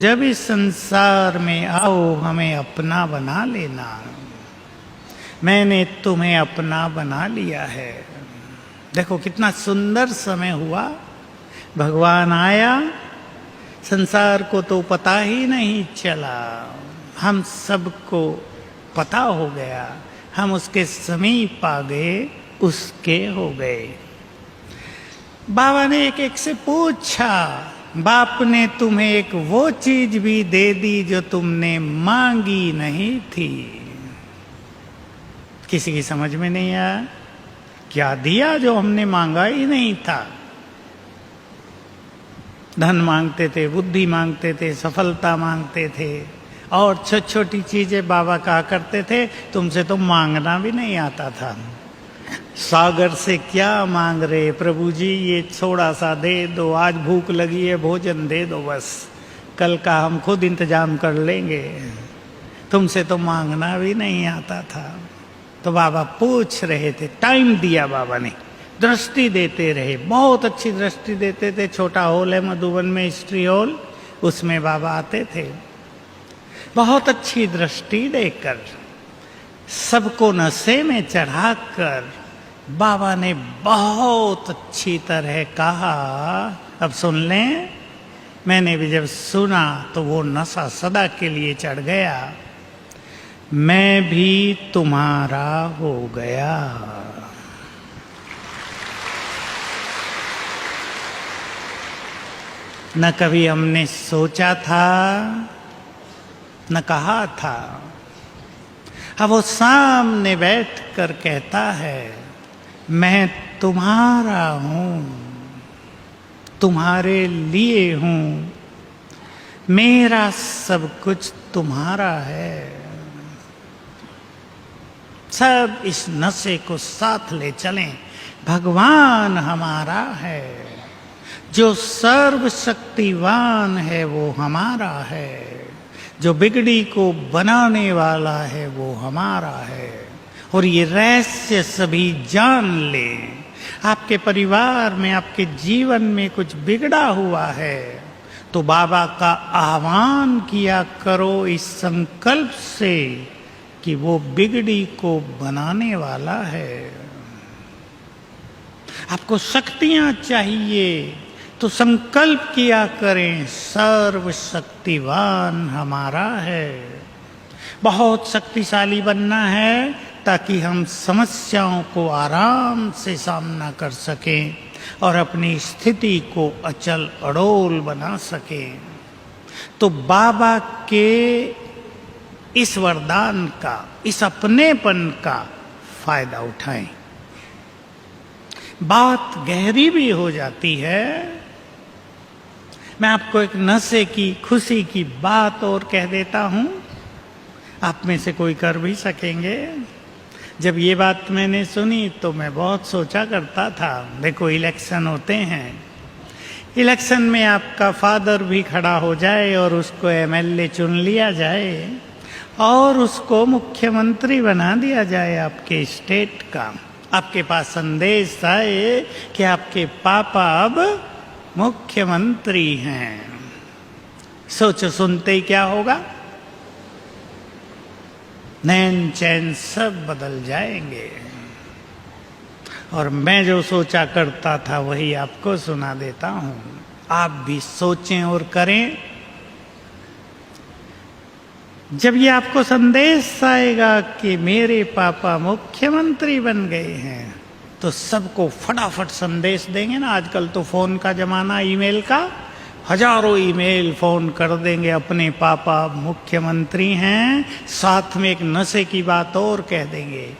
जब इस संसार में आओ हमें अपना बना लेना। मैंने तुम्हें अपना बना लिया है। देखो कितना सुंदर समय हुआ। भगवान आया, संसार को तो पता ही नहीं चला, हम सबको पता हो गया। हम उसके समीप आ गए, उसके हो गए। बाबा ने एक एक से पूछा, बाप ने तुम्हें एक वो चीज भी दे दी जो तुमने मांगी नहीं थी। किसी की समझ में नहीं आया क्या दिया जो हमने मांगा ही नहीं था। धन मांगते थे, बुद्धि मांगते थे, सफलता मांगते थे और छोटी छोटी चीजें बाबा कहा करते थे तुमसे तो मांगना भी नहीं आता था। सागर से क्या मांग रहे प्रभु जी, ये थोड़ा सा दे दो, आज भूख लगी है भोजन दे दो, बस कल का हम खुद इंतजाम कर लेंगे, तुमसे तो मांगना भी नहीं आता था। तो बाबा पूछ रहे थे, टाइम दिया बाबा ने, दृष्टि देते रहे, बहुत अच्छी दृष्टि देते थे। छोटा हॉल है मधुबन में, हिस्ट्री हॉल, उसमें बाबा आते थे। बहुत अच्छी दृष्टि देकर, सबको नशे में चढ़ाकर बाबा ने बहुत अच्छी तरह कहा। अब सुन लें, मैंने भी जब सुना तो वो नशा सदा के लिए चढ़ गया। मैं भी तुम्हारा हो गया। न कभी हमने सोचा था, न कहा था। अब वो सामने बैठ कर कहता है, मैं तुम्हारा हूं, तुम्हारे लिए हूं, मेरा सब कुछ तुम्हारा है। सब इस नशे को साथ ले चलें। भगवान हमारा है, जो सर्वशक्तिवान है वो हमारा है, जो बिगड़ी को बनाने वाला है वो हमारा है। और ये रहस्य सभी जान ले। आपके परिवार में, आपके जीवन में कुछ बिगड़ा हुआ है तो बाबा का आह्वान किया करो इस संकल्प से कि वो बिगड़ी को बनाने वाला है। आपको शक्तियां चाहिए तो संकल्प किया करें, सर्वशक्तिवान हमारा है। बहुत शक्तिशाली बनना है ताकि हम समस्याओं को आराम से सामना कर सकें और अपनी स्थिति को अचल अड़ोल बना सकें। तो बाबा के इस वरदान का, इस अपनेपन का फायदा उठाएं। बात गहरी भी हो जाती है। मैं आपको एक नशे की, खुशी की बात और कह देता हूं, आप में से कोई कर भी सकेंगे। जब ये बात मैंने सुनी तो मैं बहुत सोचा करता था। देखो इलेक्शन होते हैं, इलेक्शन में आपका फादर भी खड़ा हो जाए और उसको एमएलए चुन लिया जाए और उसको मुख्यमंत्री बना दिया जाए आपके स्टेट का। आपके पास संदेश आए कि आपके पापा अब मुख्यमंत्री हैं। सोचो, सुनते ही क्या होगा? नैन चैन सब बदल जाएंगे। और मैं जो सोचा करता था वही आपको सुना देता हूं। आप भी सोचें और करें। जब ये आपको संदेश आएगा कि मेरे पापा मुख्यमंत्री बन गए हैं तो सबको फटाफट संदेश देंगे ना। आजकल तो फोन का जमाना, ईमेल का, हजारों ईमेल फोन कर देंगे, अपने पापा मुख्यमंत्री हैं। साथ में एक नशे की बात और कह देंगे,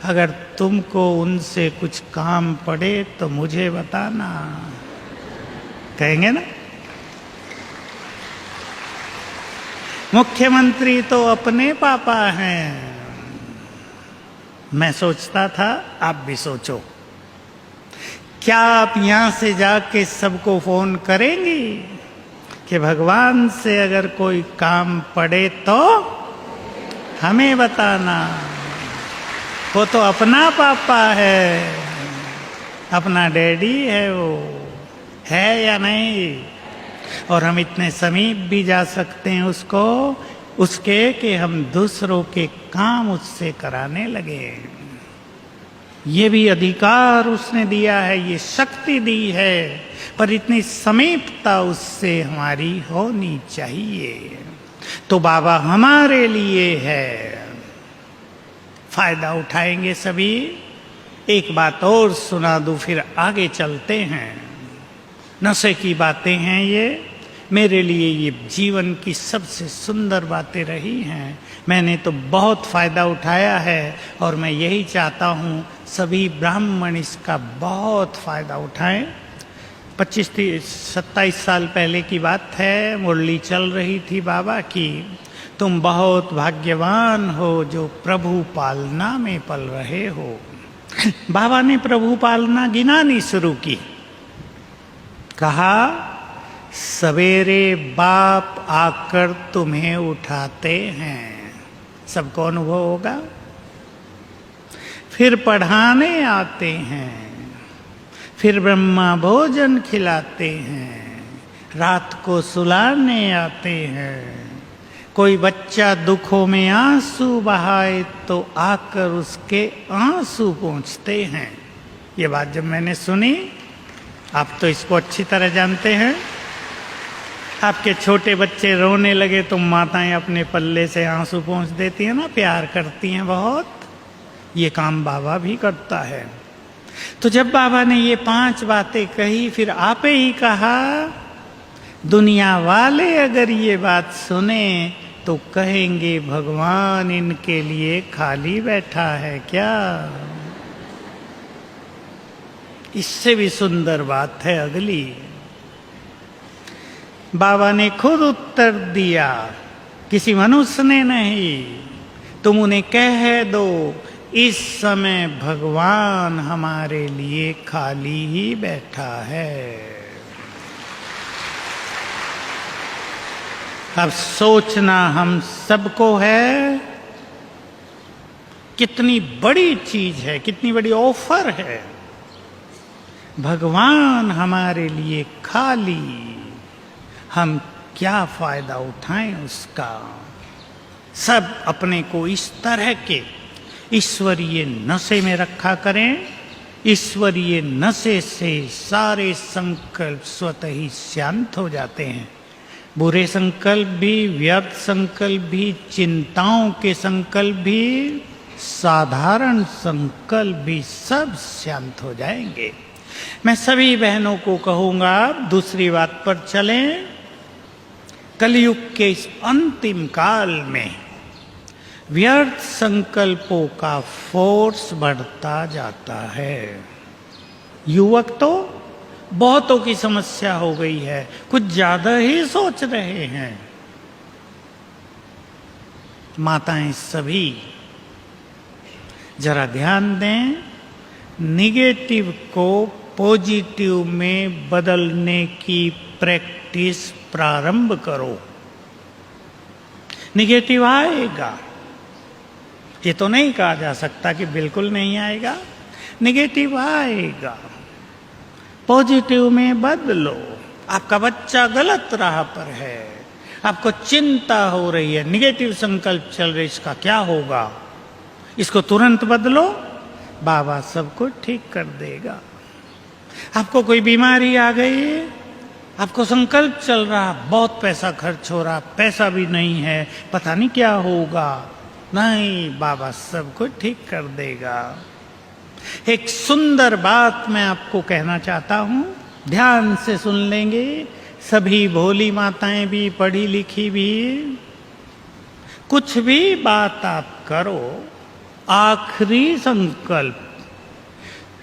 अगर तुमको उनसे कुछ काम पड़े तो मुझे बताना। कहेंगे ना? मुख्यमंत्री तो अपने पापा हैं। मैं सोचता था, आप भी सोचो, क्या आप यहां से जाके सबको फोन करेंगी कि भगवान से अगर कोई काम पड़े तो हमें बताना? वो तो अपना पापा है, अपना डैडी है, वो है या नहीं? और हम इतने समीप भी जा सकते हैं उसके कि हम दूसरों के काम उससे कराने लगे। ये भी अधिकार उसने दिया है, ये शक्ति दी है, पर इतनी समीपता उससे हमारी होनी चाहिए। तो बाबा हमारे लिए है, फायदा उठाएंगे सभी। एक बात और सुना दूं, फिर आगे चलते हैं। नशे की बातें हैं ये, मेरे लिए ये जीवन की सबसे सुंदर बातें रही हैं। मैंने तो बहुत फायदा उठाया है और मैं यही चाहता हूँ सभी ब्राह्मण इसका बहुत फायदा उठाएं। 25-27 साल पहले की बात है, मुरली चल रही थी बाबा की, तुम बहुत भाग्यवान हो जो प्रभु पालना में पल रहे हो। बाबा ने प्रभु पालना गिनानी शुरू की। कहा सवेरे बाप आकर तुम्हें उठाते हैं, सबको अनुभव होगा। फिर पढ़ाने आते हैं, फिर ब्रह्मा भोजन खिलाते हैं, रात को सुलाने आते हैं। कोई बच्चा दुखों में आंसू बहाए तो आकर उसके आंसू पोंछते हैं। ये बात जब मैंने सुनी, आप तो इसको अच्छी तरह जानते हैं, आपके छोटे बच्चे रोने लगे तो माताएं अपने पल्ले से आंसू पोंछ देती हैं ना, प्यार करती हैं बहुत। ये काम बाबा भी करता है। तो जब बाबा ने ये 5 बातें कही, फिर आपे ही कहा दुनिया वाले अगर ये बात सुने तो कहेंगे भगवान इनके लिए खाली बैठा है क्या। इससे भी सुंदर बात है अगली। बाबा ने खुद उत्तर दिया, किसी मनुष्य ने नहीं। तुम उन्हें कह दो इस समय भगवान हमारे लिए खाली ही बैठा है। अब सोचना हम सबको है, कितनी बड़ी चीज है, कितनी बड़ी ऑफर है। भगवान हमारे लिए खाली, हम क्या फायदा उठाएं उसका। सब अपने को इस तरह के ईश्वरीय नशे में रखा करें। ईश्वरीय नशे से सारे संकल्प स्वतः ही शांत हो जाते हैं। बुरे संकल्प भी, व्यर्थ संकल्प भी, चिंताओं के संकल्प भी, साधारण संकल्प भी सब शांत हो जाएंगे। मैं सभी बहनों को कहूंगा, दूसरी बात पर चलें। कलयुग के इस अंतिम काल में व्यर्थ संकल्पों का फोर्स बढ़ता जाता है। युवक तो बहुतों की समस्या हो गई है, कुछ ज्यादा ही सोच रहे हैं। माताएं सभी जरा ध्यान दें, निगेटिव को पॉजिटिव में बदलने की प्रैक्टिस प्रारंभ करो। निगेटिव आएगा, ये तो नहीं कहा जा सकता कि बिल्कुल नहीं आएगा, निगेटिव आएगा। पॉजिटिव में बदलो। आपका बच्चा गलत राह पर है, आपको चिंता हो रही है, निगेटिव संकल्प चल रहे, इसका क्या होगा, इसको तुरंत बदलो, बाबा सब कुछ ठीक कर देगा। आपको कोई बीमारी आ गई है, आपको संकल्प चल रहा, बहुत पैसा खर्च हो रहा, पैसा भी नहीं है, पता नहीं क्या होगा, नहीं, बाबा सब कुछ ठीक कर देगा। एक सुंदर बात मैं आपको कहना चाहता हूं, ध्यान से सुन लेंगे सभी भोली माताएं भी, पढ़ी लिखी भी। कुछ भी बात आप करो, आखिरी संकल्प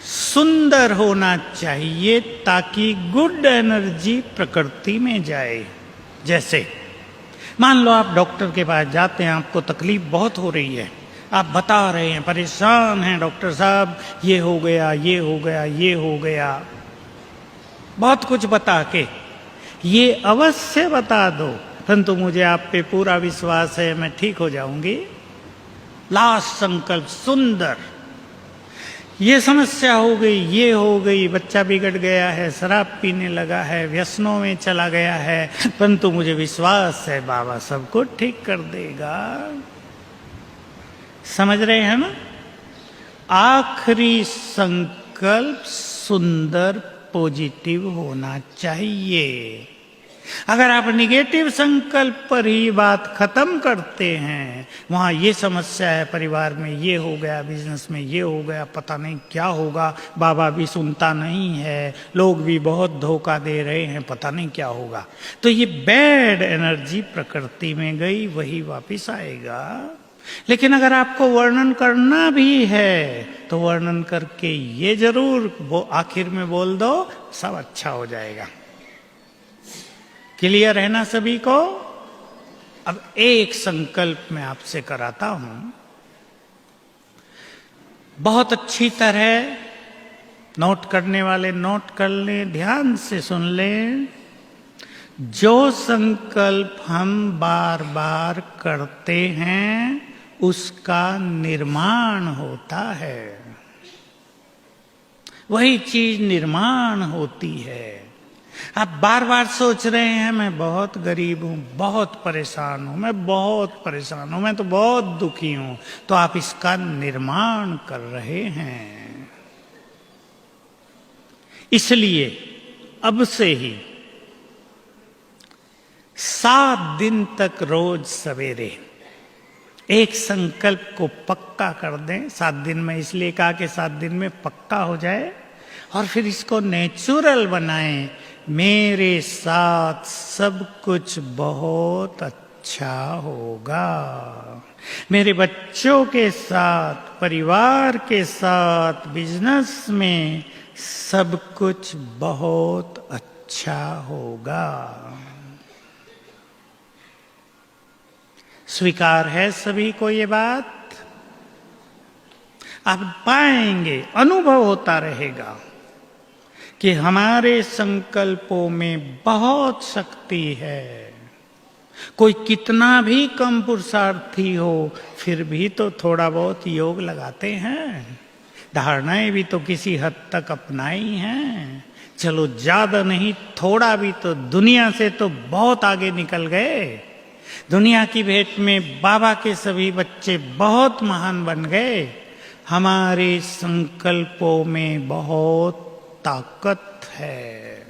सुंदर होना चाहिए ताकि गुड एनर्जी प्रकृति में जाए। जैसे मान लो आप डॉक्टर के पास जाते हैं, आपको तकलीफ बहुत हो रही है, आप बता रहे हैं, परेशान हैं डॉक्टर साहब, ये हो गया, ये हो गया, ये हो गया, बहुत कुछ बता के ये अवश्य बता दो, परंतु मुझे आप पे पूरा विश्वास है, मैं ठीक हो जाऊंगी। लास्ट संकल्प सुंदर, ये समस्या हो गई, ये हो गई, बच्चा बिगड़ गया है, शराब पीने लगा है, व्यसनों में चला गया है, परंतु मुझे विश्वास है बाबा सबको ठीक कर देगा। समझ रहे हैं ना? आखिरी संकल्प सुंदर पॉजिटिव होना चाहिए। अगर आप निगेटिव संकल्प पर ही बात खत्म करते हैं, वहां ये समस्या है, परिवार में ये हो गया, बिजनेस में ये हो गया, पता नहीं क्या होगा, बाबा भी सुनता नहीं है, लोग भी बहुत धोखा दे रहे हैं, पता नहीं क्या होगा, तो ये बैड एनर्जी प्रकृति में गई, वही वापिस आएगा। लेकिन अगर आपको वर्णन करना भी है तो वर्णन करके ये जरूर वो आखिर में बोल दो, सब अच्छा हो जाएगा। क्लियर है ना सभी को? अब एक संकल्प मैं आपसे कराता हूं, बहुत अच्छी तरह नोट करने वाले नोट कर लें, ध्यान से सुन लें। जो संकल्प हम बार बार करते हैं उसका निर्माण होता है, वही चीज निर्माण होती है। आप बार बार सोच रहे हैं मैं बहुत गरीब हूं, बहुत परेशान हूं, मैं बहुत परेशान हूं, मैं तो बहुत दुखी हूं, तो आप इसका निर्माण कर रहे हैं। इसलिए अब से ही 7 दिन तक रोज सवेरे एक संकल्प को पक्का कर दें। 7 दिन में इसलिए कहा कि 7 दिन में पक्का हो जाए, और फिर इसको नेचुरल बनाएं। मेरे साथ सब कुछ बहुत अच्छा होगा, मेरे बच्चों के साथ, परिवार के साथ, बिजनेस में सब कुछ बहुत अच्छा होगा। स्वीकार है सभी को ये बात? आप पाएंगे, अनुभव होता रहेगा कि हमारे संकल्पों में बहुत शक्ति है। कोई कितना भी कम पुरुषार्थी हो, फिर भी तो थोड़ा बहुत योग लगाते हैं, धारणाएं भी तो किसी हद तक अपनाई हैं। चलो ज्यादा नहीं, थोड़ा भी तो दुनिया से तो बहुत आगे निकल गए। दुनिया की भेंट में बाबा के सभी बच्चे बहुत महान बन गए। हमारे संकल्पों में बहुत ताकत है,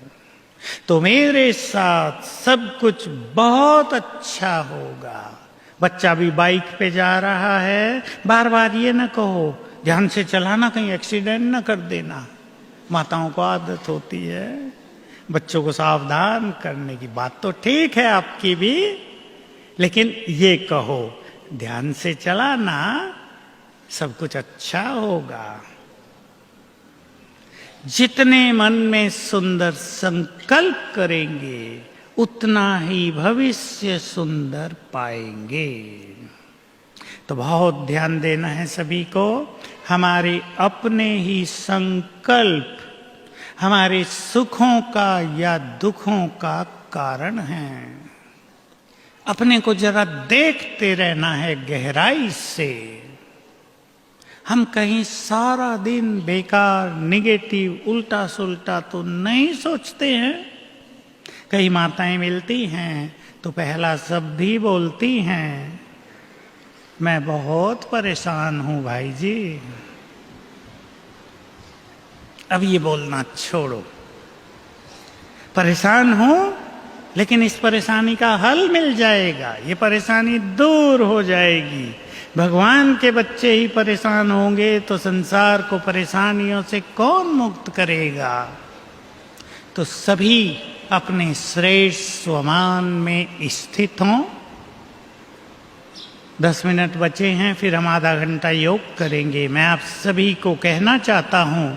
तो मेरे साथ सब कुछ बहुत अच्छा होगा। बच्चा भी बाइक पे जा रहा है, बार बार ये ना कहो ध्यान से चलाना, कहीं एक्सीडेंट ना कर देना। माताओं को आदत होती है बच्चों को सावधान करने की। बात तो ठीक है आपकी भी, लेकिन ये कहो ध्यान से चलाना, सब कुछ अच्छा होगा। जितने मन में सुंदर संकल्प करेंगे उतना ही भविष्य सुंदर पाएंगे। तो बहुत ध्यान देना है सभी को। हमारे अपने ही संकल्प हमारे सुखों का या दुखों का कारण है। अपने को जरा देखते रहना है गहराई से। हम कहीं सारा दिन बेकार, निगेटिव, उल्टा सुल्टा तो नहीं सोचते हैं। कई माताएं मिलती हैं तो पहला शब्द ही बोलती हैं, मैं बहुत परेशान हूं भाई जी। अब ये बोलना छोड़ो, परेशान हूं लेकिन इस परेशानी का हल मिल जाएगा, ये परेशानी दूर हो जाएगी। भगवान के बच्चे ही परेशान होंगे तो संसार को परेशानियों से कौन मुक्त करेगा। तो सभी अपने श्रेष्ठ स्वमान में स्थित हों। 10 मिनट बचे हैं, फिर हम आधा घंटा योग करेंगे। मैं आप सभी को कहना चाहता हूं,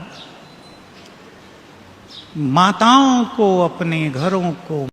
माताओं को अपने घरों को